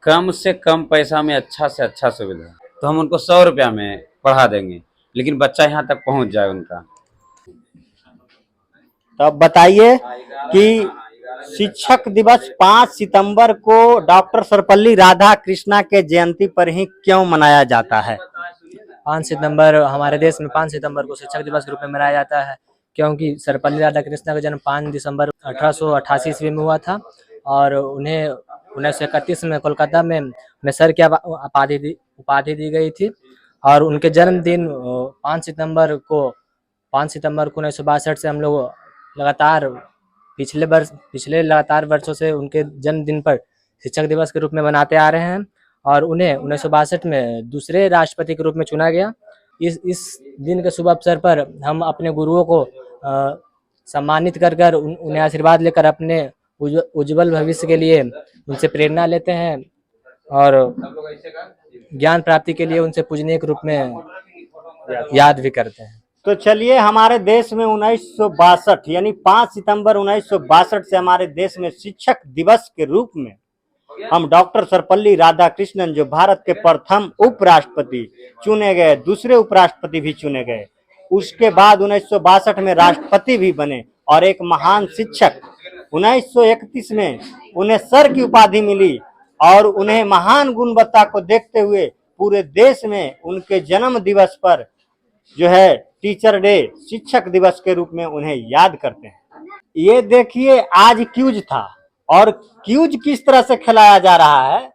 कम से कम पैसा में अच्छा से अच्छा सुविधा, तो हम उनको 100 रुपया में पढ़ा देंगे, लेकिन बच्चा यहाँ तक पहुँच जाए उनका। तो अब बताइए कि शिक्षक दिवस 5 सितंबर को डॉक्टर सर्वपल्ली राधाकृष्णन के जयंती पर ही क्यों मनाया जाता है? 5 सितंबर हमारे देश में 5 सितंबर को शिक्षक दिवस के रूप में मनाया जाता है, क्योंकि सर्वपल्ली राधाकृष्णन का जन्म 5 दिसंबर 1888 ईस्वी में हुआ था और उन्हें 1931 में कोलकाता में सर की उपाधि दी गई थी। और उनके जन्मदिन 5 सितंबर को 1962 से हम लोग लगातार पिछले लगातार वर्षों से उनके जन्मदिन पर शिक्षक दिवस के रूप में मनाते आ रहे हैं और उन्हें 1962 में दूसरे राष्ट्रपति के रूप में चुना गया। इस दिन के शुभ अवसर पर हम अपने गुरुओं को सम्मानित कर उन्हें आशीर्वाद लेकर अपने उज्जवल भविष्य के लिए उनसे प्रेरणा लेते हैं और ज्ञान प्राप्ति के लिए उनसे पूजनीय के रूप में याद भी करते हैं। तो चलिए, हमारे देश में 1962 यानी 5 सितंबर 1962 से हमारे देश में शिक्षक दिवस के रूप में हम डॉक्टर सर्वपल्ली राधाकृष्णन, जो भारत के प्रथम उपराष्ट्रपति चुने गए, दूसरे उपराष्ट्रपति भी चुने गए, उसके बाद 1962 में राष्ट्रपति भी बने और एक महान शिक्षक। 1931 में उन्हें सर की उपाधि मिली और उन्हें महान गुणवत्ता को देखते हुए पूरे देश में उनके जन्म दिवस पर जो है टीचर डे, शिक्षक दिवस के रूप में उन्हें याद करते हैं। ये देखिए, आज क्यूज था और क्यूज किस तरह से खिलाया जा रहा है,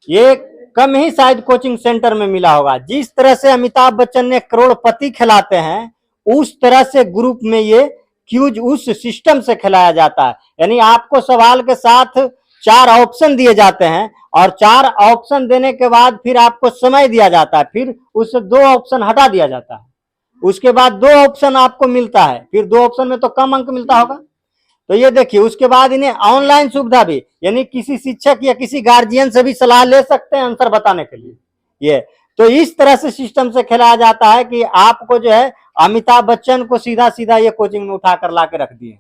ये कम ही शायद कोचिंग सेंटर में मिला होगा। जिस तरह से अमिताभ बच्चन ने करोड़पति खिलाते हैं, उस तरह से ग्रुप में ये क्यूज उस सिस्टम से खिलाया जाता है। यानी आपको सवाल के साथ 4 ऑप्शन दिए जाते हैं और 4 ऑप्शन देने के बाद फिर आपको समय दिया जाता है, फिर उससे 2 ऑप्शन हटा दिया जाता है, उसके बाद 2 ऑप्शन आपको मिलता है, फिर 2 ऑप्शन में तो कम अंक मिलता होगा। तो ये देखिए, उसके बाद इन्हें ऑनलाइन सुविधा भी, यानी किसी शिक्षक या किसी गार्जियन से भी सलाह ले सकते हैं आंसर बताने के लिए। ये तो इस तरह से सिस्टम से खिलाया जाता है कि आपको जो है अमिताभ बच्चन को सीधा सीधा ये कोचिंग में उठा कर ला के रख दिए।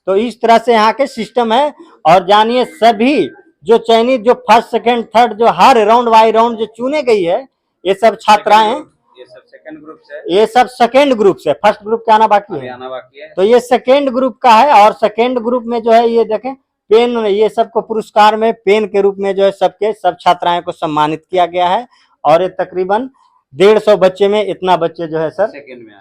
तो इस तरह से यहाँ के सिस्टम है। और जानिए, सभी जो चयनित, जो फर्स्ट सेकेंड थर्ड, जो हर राउंड बाई राउंड जो चुने गई है, ये सब छात्राएं, ये सब सेकेंड ग्रुप से, फर्स्ट ग्रुप के आना बाकी है। तो ये सेकेंड ग्रुप का है और सेकेंड ग्रुप में जो है ये देखें पेन, ये सबको पुरस्कार में पेन के रूप में जो है सब छात्राएं को सम्मानित किया गया है। और ये तकरीबन 150 बच्चे में इतना बच्चे जो है सर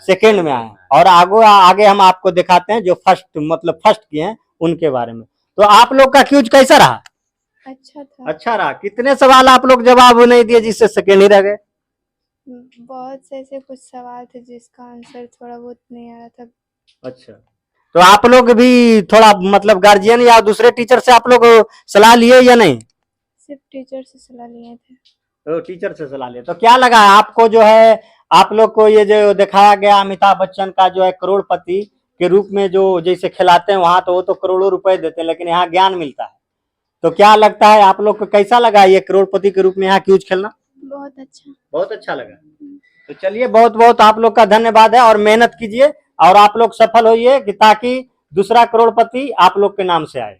सेकेंड में आए। और आगे हम आपको दिखाते हैं जो फर्स्ट किए हैं उनके बारे में। तो आप लोग का क्यूज कैसा रहा? अच्छा था। अच्छा रहा। कितने सवाल आप लोग जवाब नहीं दिए जिससे सेकेंड ही रह गए? बहुत से ऐसे कुछ सवाल थे जिसका आंसर थोड़ा बहुत नहीं आ रहा था। अच्छा, तो आप लोग भी थोड़ा गार्जियन या दूसरे टीचर से आप लोग सलाह लिए या नहीं? सिर्फ टीचर से सलाह लिए थे। तो टीचर से सलाह लिए, तो क्या लगा आपको जो है, आप लोग को ये जो दिखाया गया अमिताभ बच्चन का जो है करोड़पति के रूप में जो जैसे खिलाते हैं वहां, तो वो तो करोड़ों रुपए देते हैं, लेकिन यहाँ ज्ञान मिलता है। तो क्या लगता है आप लोग को, कैसा लगा ये करोड़पति के रूप में यहाँ क्यूज खेलना? बहुत अच्छा लगा। तो चलिए, बहुत बहुत आप लोग का धन्यवाद है और मेहनत कीजिए और आप लोग सफल होइए कि ताकि दूसरा करोड़पति आप लोग के नाम से आए।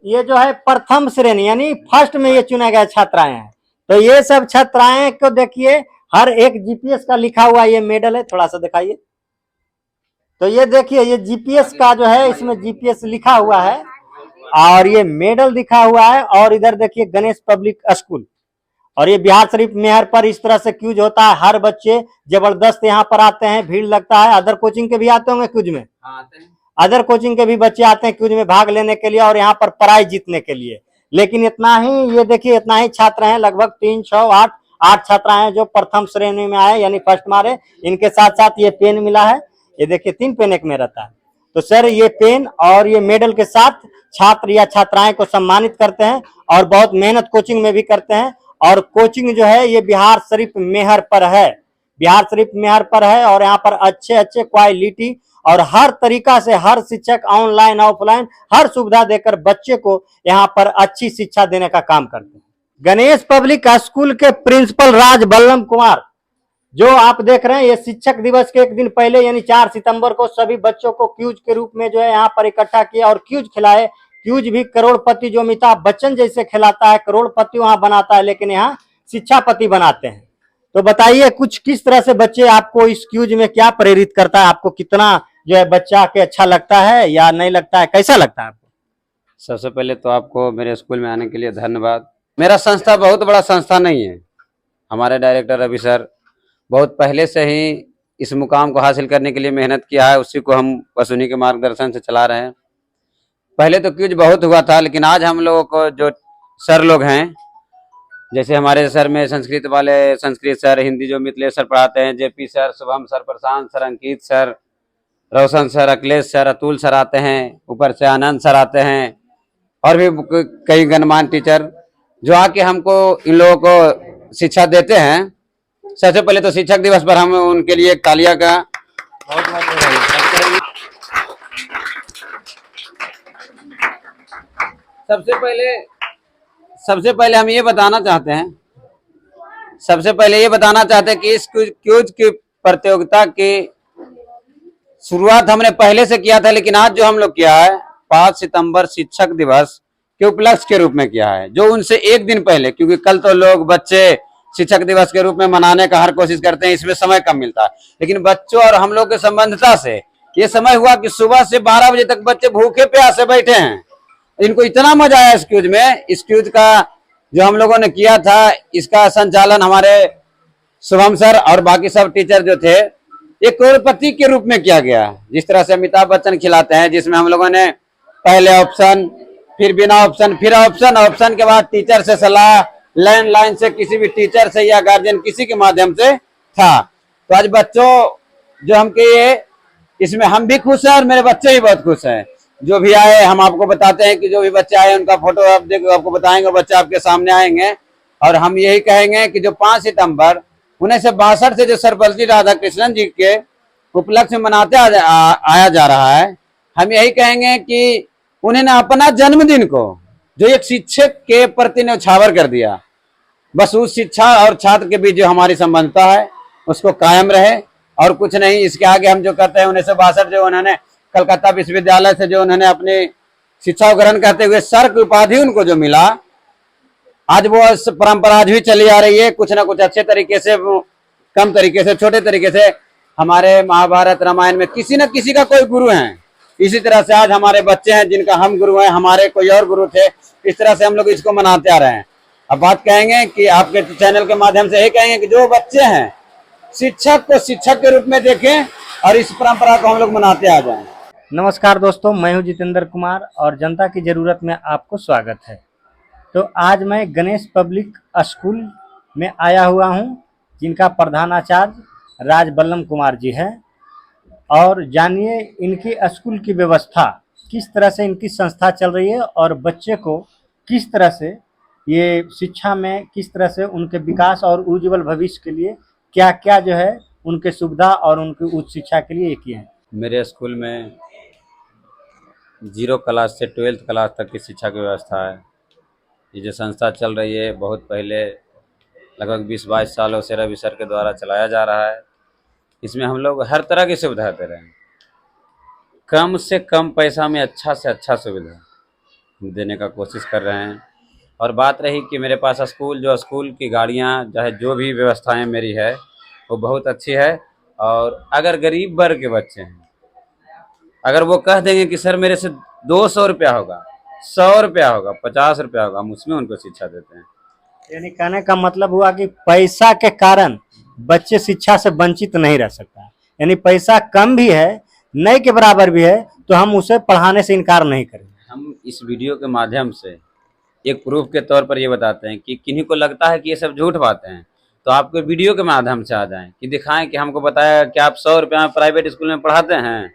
ये जो है प्रथम श्रेणी यानी फर्स्ट में ये चुने गए छात्राएं हैं। तो ये सब छात्राएं को देखिए, हर एक जीपीएस का लिखा हुआ ये मेडल है, थोड़ा सा दिखाइए। तो ये देखिए, ये जीपीएस का जो है, इसमें जीपीएस लिखा हुआ है और ये मेडल दिखा हुआ है। और इधर देखिए गणेश पब्लिक स्कूल, और ये बिहार शरीफ मेहर पर इस तरह से क्यूज होता है। हर बच्चे जबरदस्त यहाँ पर आते हैं, भीड़ लगता है। अदर कोचिंग के भी आते होंगे क्यूज में, अदर कोचिंग के भी बच्चे आते हैं क्यूज में भाग लेने के लिए और यहाँ पर प्राइज जीतने के लिए। लेकिन इतना ही, ये देखिए इतना ही छात्र हैं, लगभग 3, 6, 8 छात्र हैं जो प्रथम श्रेणी में आए यानी फर्स्ट मारे। इनके साथ साथ ये पेन मिला है, ये देखिए 3 पेन एक में रहता है। तो सर ये पेन और ये मेडल के साथ छात्र या छात्राएं को सम्मानित करते हैं और बहुत मेहनत कोचिंग में भी करते हैं। और कोचिंग जो है ये बिहार शरीफ मेहर पर है, बिहार शरीफ मेहर पर है। और यहाँ पर अच्छे क्वालिटी और हर तरीका से हर शिक्षक ऑनलाइन ऑफलाइन हर सुविधा देकर बच्चे को यहाँ पर अच्छी शिक्षा देने का काम करते हैं। गणेश पब्लिक स्कूल के प्रिंसिपल राज बल्लभ कुमार जो आप देख रहे हैं, ये शिक्षक दिवस के एक दिन पहले यानी 4 सितंबर को सभी बच्चों को क्यूज के रूप में जो है यहाँ पर इकट्ठा किया और क्यूज खिलाए स्क्यूज भी करोड़पति जो अमिताभ बच्चन जैसे खिलाता है, करोड़पति वहां बनाता है, लेकिन यहाँ शिक्षापति बनाते हैं। तो बताइए कुछ किस तरह से बच्चे आपको इस क्यूज में क्या प्रेरित करता है, आपको कितना जो है बच्चा के अच्छा लगता है या नहीं लगता है, कैसा लगता है आपको? सबसे पहले तो आपको मेरे स्कूल में आने के लिए धन्यवाद। मेरा संस्था बहुत बड़ा संस्था नहीं है। हमारे डायरेक्टर रवि सर बहुत पहले से ही इस मुकाम को हासिल करने के लिए मेहनत किया है, उसी को हम बस उन्हीं के मार्गदर्शन से चला रहे हैं। पहले तो क्यूज बहुत हुआ था, लेकिन आज हम लोगों को जो सर लोग हैं, जैसे हमारे सर में संस्कृत वाले संस्कृत सर, हिंदी जो मिथिलेश सर पढ़ाते हैं, JP sir, Shubham sir, Prashant sir, Ankit sir, Roshan sir, Akhilesh sir, Atul sir आते हैं, ऊपर से आनंद सर आते हैं, और भी कई गणमान्य टीचर जो आके हमको इन लोगों को शिक्षा देते हैं। सबसे पहले तो शिक्षक दिवस पर हम उनके लिए एक तालियां का सबसे पहले हम ये बताना चाहते हैं, कि इस क्यूज की प्रतियोगिता की शुरुआत हमने पहले से किया था, लेकिन आज जो हम लोग किया है 5 सितंबर शिक्षक दिवस के उपलक्ष्य के रूप में किया है, जो उनसे एक दिन पहले, क्योंकि कल तो लोग बच्चे शिक्षक दिवस के रूप में मनाने का हर कोशिश करते हैं, इसमें समय कम मिलता है, लेकिन बच्चों और हम लोग के संबंधता से ये समय हुआ कि सुबह से 12 बजे तक बच्चे भूखे प्यासे बैठे हैं। इनको इतना मजा आया इस क्यूज में। इस क्यूज का जो हम लोगों ने किया था, इसका संचालन हमारे शुभम सर और बाकी सब टीचर जो थे, एक करोड़पति के रूप में किया गया। जिस तरह से अमिताभ बच्चन खिलाते हैं, जिसमें हम लोगों ने पहले ऑप्शन, फिर बिना ऑप्शन, फिर ऑप्शन के बाद टीचर से सलाह, लैंडलाइन से, किसी भी टीचर से या गार्जियन किसी के माध्यम से था। तो आज बच्चों जो हमके ये, इसमें हम भी खुश हैं और मेरे बच्चे भी बहुत खुश हैं। जो भी आए हम आपको बताते हैं कि जो भी बच्चे आए उनका फोटो आप देखो, आपको बताएंगे, बच्चे आपके सामने आएंगे। और हम यही कहेंगे कि जो 5 सितंबर 1962 से जो सर्वपल्ली राधाकृष्णन जी के उपलक्ष्य में मनाते आया जा रहा है, हम यही कहेंगे कि उन्होंने अपना जन्मदिन को जो एक शिक्षक के प्रति न्यौछावर कर दिया, बस उस शिक्षा और छात्र के बीच जो हमारी संबंधता है उसको कायम रहे और कुछ नहीं। इसके आगे हम जो करते हैं 1962 जो उन्होंने कलकत्ता विश्वविद्यालय से जो उन्होंने अपनी शिक्षा ग्रहण करते हुए सर की उपाधि उनको जो मिला, आज वो परंपरा आज भी चली आ रही है। कुछ ना कुछ अच्छे तरीके से, कम तरीके से, छोटे तरीके से हमारे महाभारत रामायण में किसी न किसी का कोई गुरु है। इसी तरह से आज हमारे बच्चे हैं जिनका हम गुरु हैं, हमारे कोई और गुरु थे। इस तरह से हम लोग इसको मनाते आ रहे हैं। अब बात कहेंगे कि आपके चैनल के माध्यम से यही कहेंगे कि जो बच्चे हैं शिक्षक को शिक्षक के रूप में देखें और इस परंपरा को हम लोग मनाते आ जाएं। नमस्कार दोस्तों, मैं हूं जितेंद्र कुमार और जनता की जरूरत में आपको स्वागत है। तो आज मैं गणेश पब्लिक स्कूल में आया हुआ हूं, जिनका प्रधानाचार्य राज बल्लम कुमार जी है। और जानिए इनकी स्कूल की व्यवस्था किस तरह से, इनकी संस्था चल रही है और बच्चे को किस तरह से ये शिक्षा में, किस तरह से उनके विकास और उज्जवल भविष्य के लिए क्या क्या जो है उनके सुविधा और उनकी उच्च शिक्षा के लिए किए हैं। मेरे स्कूल में 0 क्लास से 12th क्लास तक की शिक्षा की व्यवस्था है। ये जो संस्था चल रही है बहुत पहले लगभग 20-22 सालों से रवि सर के द्वारा चलाया जा रहा है। इसमें हम लोग हर तरह की सुविधा दे रहे हैं, कम से कम पैसा में अच्छा से अच्छा सुविधा देने का कोशिश कर रहे हैं। और बात रही कि मेरे पास स्कूल की गाड़ियाँ, चाहे जो भी व्यवस्थाएं मेरी है वो बहुत अच्छी है। और अगर गरीब वर्ग के बच्चे हैं, अगर वो कह देंगे कि सर मेरे से 200 रुपया होगा, 100 रुपया होगा, 50 रुपया होगा, हम उसमें उनको शिक्षा देते हैं। यानी कहने का मतलब हुआ कि पैसा के कारण बच्चे शिक्षा से वंचित नहीं रह सकता। यानी पैसा कम भी है, नहीं के बराबर भी है, तो हम उसे पढ़ाने से इनकार नहीं करेंगे। हम इस वीडियो के माध्यम से एक प्रूफ के तौर पर ये बताते हैं कि किन्हीं को लगता है कि ये सब झूठ बातें हैं, तो आपको वीडियो के माध्यम से आ जाएं कि दिखाएं कि हमको बताया कि आप 100 रुपया में प्राइवेट स्कूल में पढ़ाते हैं,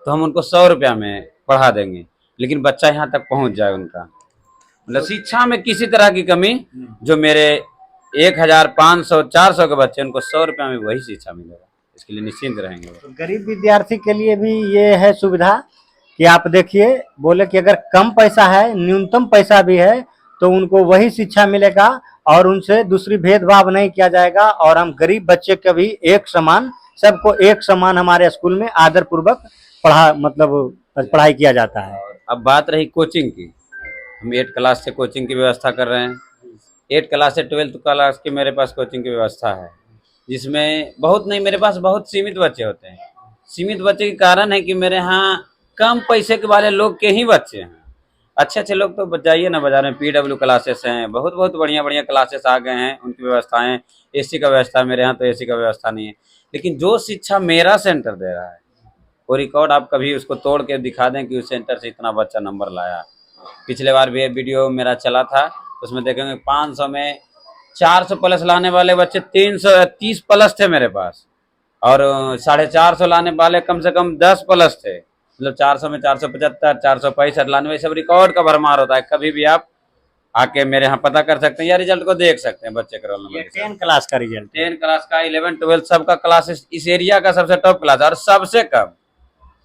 तो हम उनको 100 रुपया में पढ़ा देंगे, लेकिन बच्चा यहाँ तक पहुँच जाए। उनका मतलब शिक्षा में किसी तरह की कमी, जो मेरे 1500-400 के बच्चे, उनको 100 रुपया में वही शिक्षा मिलेगा। इसके लिए निश्चिंत रहेंगे। तो गरीब विद्यार्थी के लिए भी ये है सुविधा कि आप देखिए, बोले कि अगर कम पैसा है, न्यूनतम पैसा भी है, तो उनको वही शिक्षा मिलेगा और उनसे दूसरी भेदभाव नहीं किया जाएगा। और हम गरीब बच्चे के भी एक समान, सबको एक समान हमारे स्कूल में आदर पूर्वक पढ़ाई किया जाता है। अब बात रही कोचिंग की, हम 8 क्लास से कोचिंग की व्यवस्था कर रहे हैं। 8 क्लास से 12th क्लास की मेरे पास कोचिंग की व्यवस्था है, जिसमें बहुत नहीं, मेरे पास बहुत सीमित बच्चे होते हैं। सीमित बच्चे के कारण है कि मेरे यहाँ कम पैसे के वाले लोग के ही बच्चे हैं। अच्छे अच्छे लोग तो जाइए ना बाजार में, PW क्लासेस हैं, बहुत बहुत बढ़िया बढ़िया क्लासेस आ गए हैं, उनकी व्यवस्थाएं, AC का व्यवस्था है, मेरे यहाँ तो AC का व्यवस्था नहीं है। लेकिन जो शिक्षा मेरा सेंटर दे रहा है, वो रिकॉर्ड आप कभी उसको तोड़ के दिखा दें कि उस सेंटर से इतना बच्चा नंबर लाया। पिछले बार भी एक वीडियो मेरा चला था, उसमें देखेंगे 500 में 400 प्लस लाने वाले बच्चे 330 प्लस थे मेरे पास, और 450 लाने वाले कम से कम 10 प्लस थे। मतलब 400 में 475, 465 लाने में, सब रिकॉर्ड का भरमार होता है। कभी भी आप आके मेरे यहाँ पता कर सकते हैं या रिजल्ट को देख सकते हैं बच्चे के रोल नंबर। 10 क्लास का रिजल्ट, 10 क्लास का, 11 12 सबका क्लास इस एरिया का सबसे टॉप क्लास है, और सबसे कम।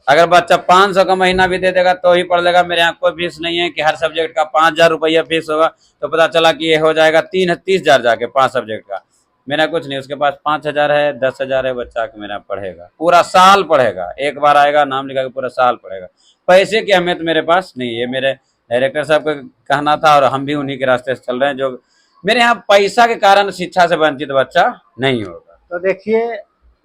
अगर बच्चा 500 का महीना भी दे देगा तो ही पढ़ लेगा। मेरे यहाँ कोई फीस नहीं है कि हर सब्जेक्ट का 5000 रुपया फीस होगा, तो पता चला कि ये हो जाएगा 30,000 जाके 5 सब्जेक्ट का। मेरा कुछ नहीं, उसके पास 5000 है, 10,000 है, बच्चा के मेरा पढ़ेगा, पूरा साल पढ़ेगा। एक बार आएगा, नाम लिखा के पूरा साल पढ़ेगा। पैसे की अहमियत मेरे पास नहीं है। मेरे डायरेक्टर साहब का कहना था, और हम भी उन्हीं के रास्ते से चल रहे हैं। जो मेरे यहाँ पैसा के कारण शिक्षा से वंचित बच्चा नहीं होगा। तो देखिए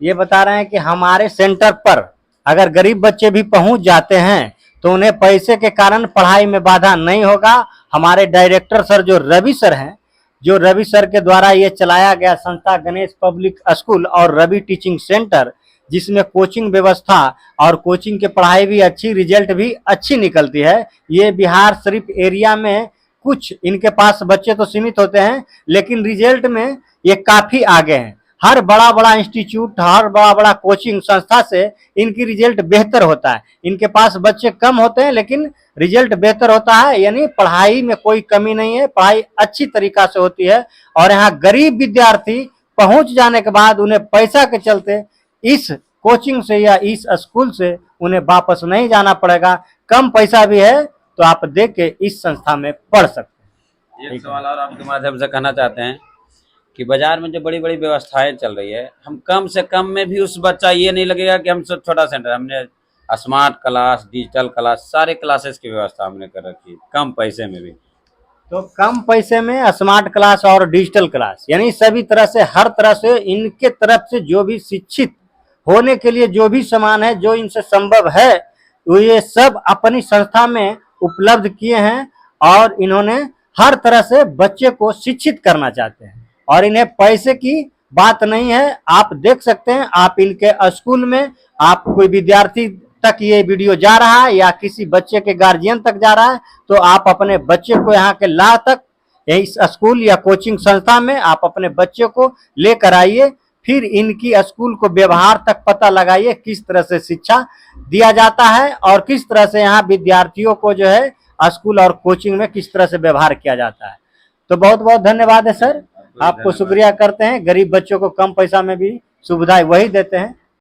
ये बता रहे हैं कि हमारे सेंटर पर अगर गरीब बच्चे भी पहुंच जाते हैं तो उन्हें पैसे के कारण पढ़ाई में बाधा नहीं होगा। हमारे डायरेक्टर सर जो रवि सर हैं, जो रवि सर के द्वारा ये चलाया गया संस्था गणेश पब्लिक स्कूल और रवि टीचिंग सेंटर, जिसमें कोचिंग व्यवस्था और कोचिंग की पढ़ाई भी अच्छी, रिजल्ट भी अच्छी निकलती है। ये बिहार शरीफ एरिया में कुछ इनके पास बच्चे तो सीमित होते हैं, लेकिन रिजल्ट में ये काफी आगे हैं। हर बड़ा बड़ा इंस्टीट्यूट, हर बड़ा बड़ा कोचिंग संस्था से इनकी रिजल्ट बेहतर होता है। इनके पास बच्चे कम होते हैं लेकिन रिजल्ट बेहतर होता है, यानी पढ़ाई में कोई कमी नहीं है, पढ़ाई अच्छी तरीका से होती है। और यहाँ गरीब विद्यार्थी पहुंच जाने के बाद उन्हें पैसा के चलते इस कोचिंग से या इस स्कूल से उन्हें वापस नहीं जाना पड़ेगा। कम पैसा भी है तो आप देख के इस संस्था में पढ़ सकते हैं। एक सवाल और आपके माध्यम से कहना चाहते हैं कि बाजार में जो बड़ी बड़ी व्यवस्थाएं चल रही है, हम कम से कम में भी उस बच्चा ये नहीं लगेगा कि हम सब छोटा सेंटर, हमने स्मार्ट क्लास, डिजिटल क्लास, सारे क्लासेस की व्यवस्था हमने कर रखी है, कम पैसे में भी। तो कम पैसे में स्मार्ट क्लास और डिजिटल क्लास, यानी सभी तरह से, हर तरह से इनके तरफ से जो भी शिक्षित होने के लिए जो भी सामान है, जो इनसे संभव है, वो ये सब अपनी संस्था में उपलब्ध किए हैं। और इन्होंने हर तरह से बच्चे को शिक्षित करना चाहते हैं और इन्हें पैसे की बात नहीं है। आप देख सकते हैं, आप इनके स्कूल में आप कोई विद्यार्थी तक ये वीडियो जा रहा है या किसी बच्चे के गार्जियन तक जा रहा है, तो आप अपने बच्चे को यहाँ के ला तक इस स्कूल या कोचिंग संस्था में आप अपने बच्चे को लेकर आइए। फिर इनकी स्कूल को व्यवहार तक पता लगाइए, किस तरह से शिक्षा दिया जाता है और किस तरह से यहाँ विद्यार्थियों को जो है स्कूल और कोचिंग में किस तरह से व्यवहार किया जाता है। तो बहुत बहुत धन्यवाद है सर, आपको शुक्रिया करते हैं। गरीब बच्चों को कम पैसा में भी सुविधाएं वही देते हैं